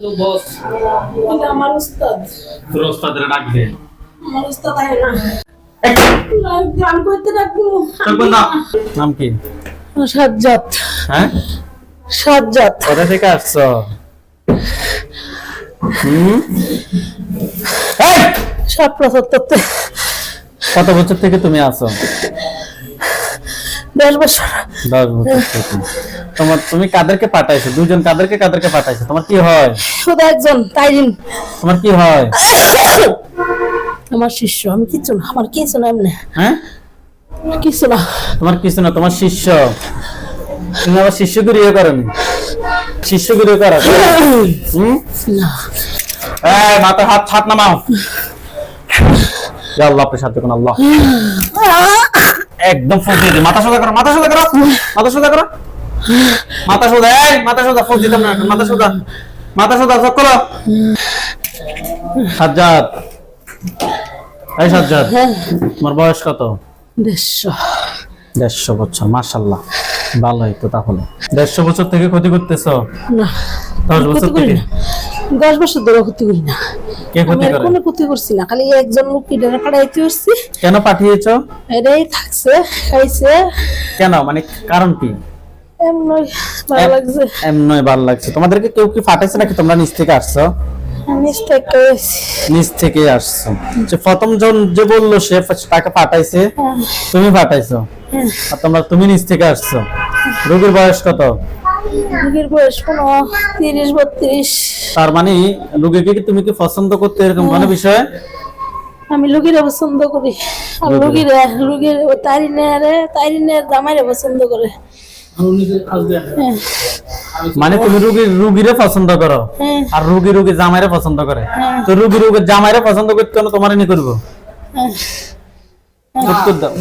তো বস এটা আমার উস্তাদ। তোর ওস্তাদের ডাক দে। আমার উস্তাদ আহে না। গান করতে ডাকবো। তোর কোন নাম কি? সাজ্জাদ। হ্যাঁ, সাজ্জাদ। কোথা থেকে আসছো? এই! সাপ্রাসত্ততে কত বছর থেকে তুমি আছো? 10 বছর। 10 বছর থেকে। তুমি কাদেরকে পাঠাইছো? দুজন কাদেরকে পাঠাইছো? তোমার কি হয়? শুধু একজন তাইরিন তোমার কি হয়? আমার শিষ্য। আমি কিছু না, আমার কিছু না এমনি। হ্যাঁ, কিছু না। তোমার কিছু না, তোমার শিষ্য। তুমি আবার শিষ্যগিরি করেন? শিষ্যগিরি করা? না। এই মাথা হাত নামাও। ইয়া আল্লাহ, আপনি সাথে কোন আল্লাহ একদম ফুঁসে দিই। মাথা সোজা করো, মাথা সোজা করো, মাথা সোজা করো, মাথা সোজা। এই মাথা সোজা, ফুঁস দিতাম না। মাথা সোজা, মাথা সোজা, চোখ করো। সাজ্জাদ, এই সাজ্জাদ, তোমার বয়স কত? 150। 150 বছর। মাশাআল্লাহ, ভালোই তো। তাহলে 150 বছর থেকে ক্ষতি করতেছো? না, 10 বছর থেকে? 10 বছর ধরে ক্ষতি করি না। কে ক্ষতি করে? কোনো ক্ষতি করছি না, খালি একজন লোক কিডারে পাঠাইতে হচ্ছে। কেন পাঠিয়েছো? এটাই থাকছে, খাইছে। কেন, মানে কারণ কি? এমনি ভালো লাগছে। এমনই ভালো লাগছে। তোমাদেরকে কেউ কি পাঠাইছে নাকি তোমরা নিচ থেকে আসছো? নিচ থেকে এসেছি। নিচ থেকে আসছো। যে প্রথম জন যে বললো সে তাকে পাঠাইছে, তুমি পাঠাইছো, আর তুমি নিচ থেকে আসছো। রোগীর বয়স কত? রোগীর বয়স 30-32। তার মানে রোগীকে কি তুমি কি পছন্দ করতে, এরকম কোনো বিষয়? আমি রোগীরা পছন্দ করি, আর রোগীর তাইরিনের জামাইরা পছন্দ করে। মানে তুমি রুগীরে পছন্দ করো, আর রুগী জামাইরে পছন্দ করে। তো রুগীর জামাইরে পছন্দ করতে হলে তোমার নি করবো? উত্তর দাও।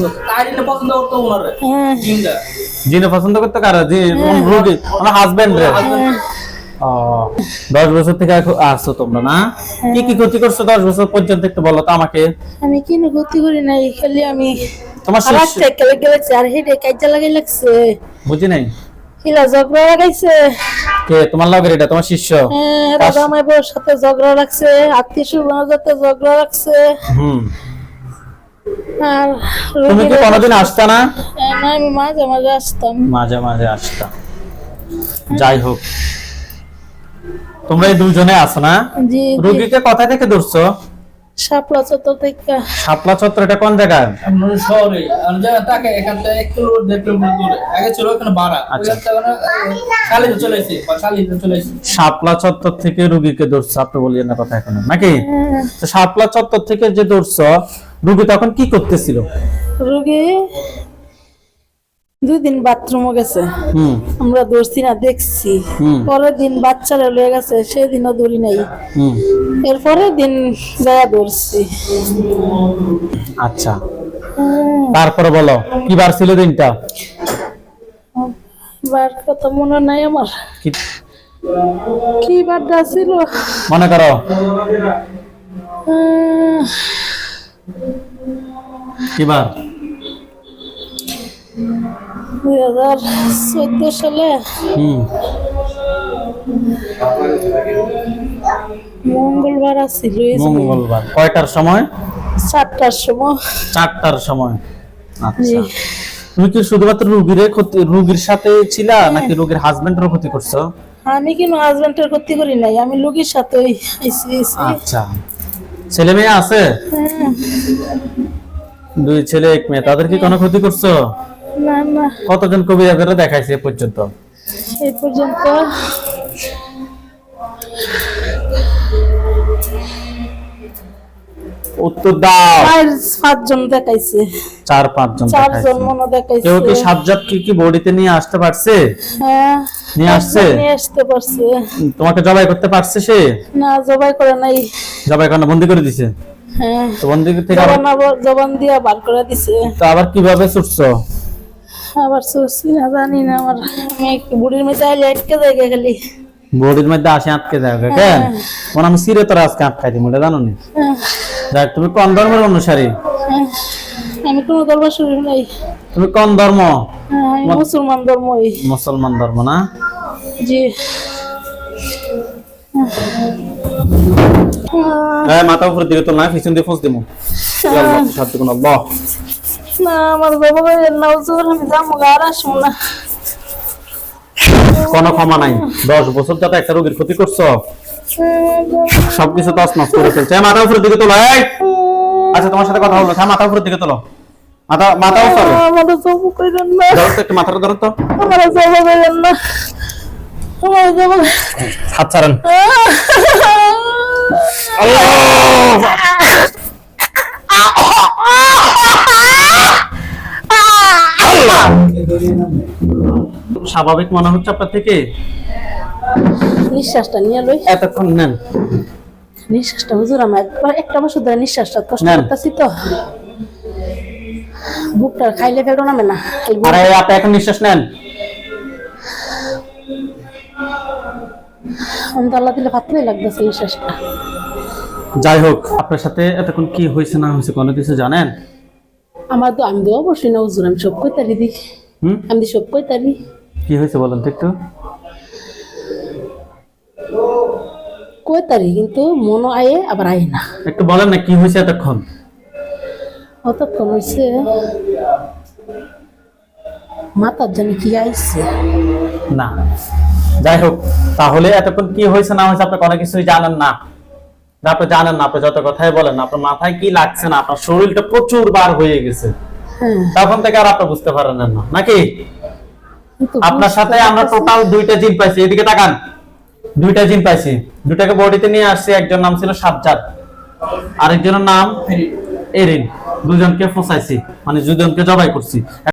জিনে পছন্দ করতে কারা? রুগী, আমার হাজবেন্ড রে। 10 বছর থেকে আসছো তোমরা, না? কি কি ক্ষতি করছো 10 বছর পর্যন্ত একটু বলো তো আমাকে। আমি কি ক্ষতি করি নাই, খালি আমি তোমার গেছে আর হেডে কাজে লাগাই লাগছে। বুঝি নাই। হিলা ঝগড়া লাগাইছে। কে তোমার লাগের? এটা তোমার শিষ্য? রাজা মাইবর সাথে ঝগড়া লাগছে, আত্মীয় স্বজনের সাথে ঝগড়া লাগছে। আর তুমি কি কোনোদিন আসতা না? না, আমি মাঝে মাঝে আসতাম। মাঝে মাঝে আসতা। যাই হোক, তোমরা এই দুজনে আসো না? জি। রোগীকে কোথা থেকে ধরছো? শাপলা চত্বর থেকে। শাপলা চত্বর, এটা কোন জায়গায়? শহরে আর জায়গা তাকে এখান থেকে 1 কিলোমিটার 1.5 কিলোমিটার দূরে। আগে ছিল ওখানে ভাড়া, আচ্ছা। শালিতে চলে এসেছি, শালিতে চলে এসেছি। শাপলা চত্বর থেকে রোগীকে ধরছো, আপনি বলিয়ে না কথা এখন নাকি? তো শাপলা চত্বর থেকে যে ধরছো, রোগী তখন কি করতেছিল? রোগী 2 দিন বাথরুমে গেছে, আমরা ধরছি না, দেখছি। পরের দিন বাচ্চারা লয়ে গেছে, সেদিনও ধরি নাই। এরপরের দিন যায়া ধরছি। আচ্ছা, তারপরে বলো কি বার ছিল দিনটা? বার কথা মনে নাই আমার, কি বারটা ছিল মনে করো। কি বার? 2014 সালে মঙ্গলবার আছিল। মঙ্গলবার। কয়টার সময়? 7টার সময়। 4টার সময়। আচ্ছা, তুমি কি শুধুমাত্র রোগীর সাথে ছিলা, নাকি রোগীর হাজবেন্ডেরও ক্ষতি করছো? আমি কিন্তু হাজবেন্ডের ক্ষতি করি নাই, আমি লোকের সাথে আইছি। আচ্ছা, ছেলে মেয়ে আছে? 2 ছেলে 1 মেয়ে। তাদের কি কোনো ক্ষতি করছো? না না, কতজন কবিরাজরা দেখাইছে এ পর্যন্ত? এই পর্যন্ত উত্তর দাও। 5 জন দেখাইছে। 4-5 জন 4 দেখাইছে। জন মনে দেখাইছে। কেউ কি সাজ্জাদ কি বডিতে নিয়ে আসতে পারছে? হ্যাঁ, নিয়ে আসছে? নিয়ে আসতে পারছে। তোমাকে জবাই করতে পারছে সে? না, জবাই করে নাই। জবাই করে বন্দি করে দিছে? হ্যাঁ, তো বন্দি থেকে জবান দিয়া বার করে দিছে। তো আবার কিভাবে ছুটছো? আবার সুসি না জানি না, আমার আমি বুড়ির মধ্যে আইলে আটকে যায় খালি। বডির মধ্যে আসে আটকে যায় কেন? মনে আমি সিরে তোর আজকে আটকাই দিই, মনে জানো নি? দেখ, তুমি কোন ধর্মের অনুসারী? আমি কোনো ধর্ম শরীর নাই। তুমি কোন ধর্ম? আমি মুসলমান ধর্ম। মুসলমান ধর্ম, না? জি। মাথা উপরের দিকে তো না, পিছন দিয়ে ফোঁস দিমু। সাহায্য করুন আল্লাহ। না আমার বাবা ভাইয়ের নাও জোর আমি যাবো আর আসবো না। কোনো ক্ষমা নাই। 10 বছর যাতে একটা রোগীর ক্ষতি করছো, সবকিছু তছনছ করে ফেলছে। মাথা উপরের দিকে তোলো। এই আচ্ছা, তোমার সাথে কথা বলবো। হ্যাঁ, মাথা উপরের দিকে তোলো। মাথা উপরে আমার জব কইরেন না, ধরো তো, একটু মাথাটা ধরো তো। আমার জব কইরেন না, আমার জব হাত ছাড়েন। স্বাভাবিক মনে হচ্ছে আপনার থেকে? নিঃশ্বাসটা নিয়ে লই। এতক্ষণ নেন। নিঃশ্বাসটা হুজুর আমার একটা বছর ধরে নিঃশ্বাসটা কষ্ট নেন। করতেছি তো, বুকটা খাইলে ফেলো নামে না। এই বুক- আরে আপনি এখন নিঃশ্বাস নেন। আমি তো আল্লাহ দিলে পাতলাই লাগতেছে নিঃশ্বাসটা। যাই হোক, আপনার সাথে এতক্ষণ কি হয়েছে না হয়েছে কোনো কিছু জানেন? আমার তো আমি তো অবশ্যই না হুজুর, আমি সব কইতারি দি, আমি সব কইতারি। কি হয়েছে বলেন তো একটু। কইতারি কিন্তু মনো আয়ে আবার আয়ে না। একটু বলেন না কি হয়েছে এতক্ষণ। অতক্ষণ হয়েছে মাথার জানি কি আইছে। না, যাই হোক, তাহলে এতক্ষণ কি হয়েছে না হয়েছে আপনি কোনো কিছুই জানেন না। আপনি জানেন না, আপনি যত কথাই বলেন না, আপনার মাথায় কি লাগছে না, আপনার শরীরটা প্রচুর বার হয়ে গেছে। হ্যাঁ, তখন থেকে আর আপনি বুঝতে পারেন না, নাকি? কিন্তু আপনার সাথে আমরা টোটাল 2টা জিন পাইছি। এদিকে তাকান। 2টা জিন পাইছি, 2টাকে বডিতে নিয়ে আসছি। একজন নাম ছিল সাজ্জাদ, আরেকজনের নাম এরিন। দুজনকে ফসাইছি, মানে দুজনকে জবাই করছি।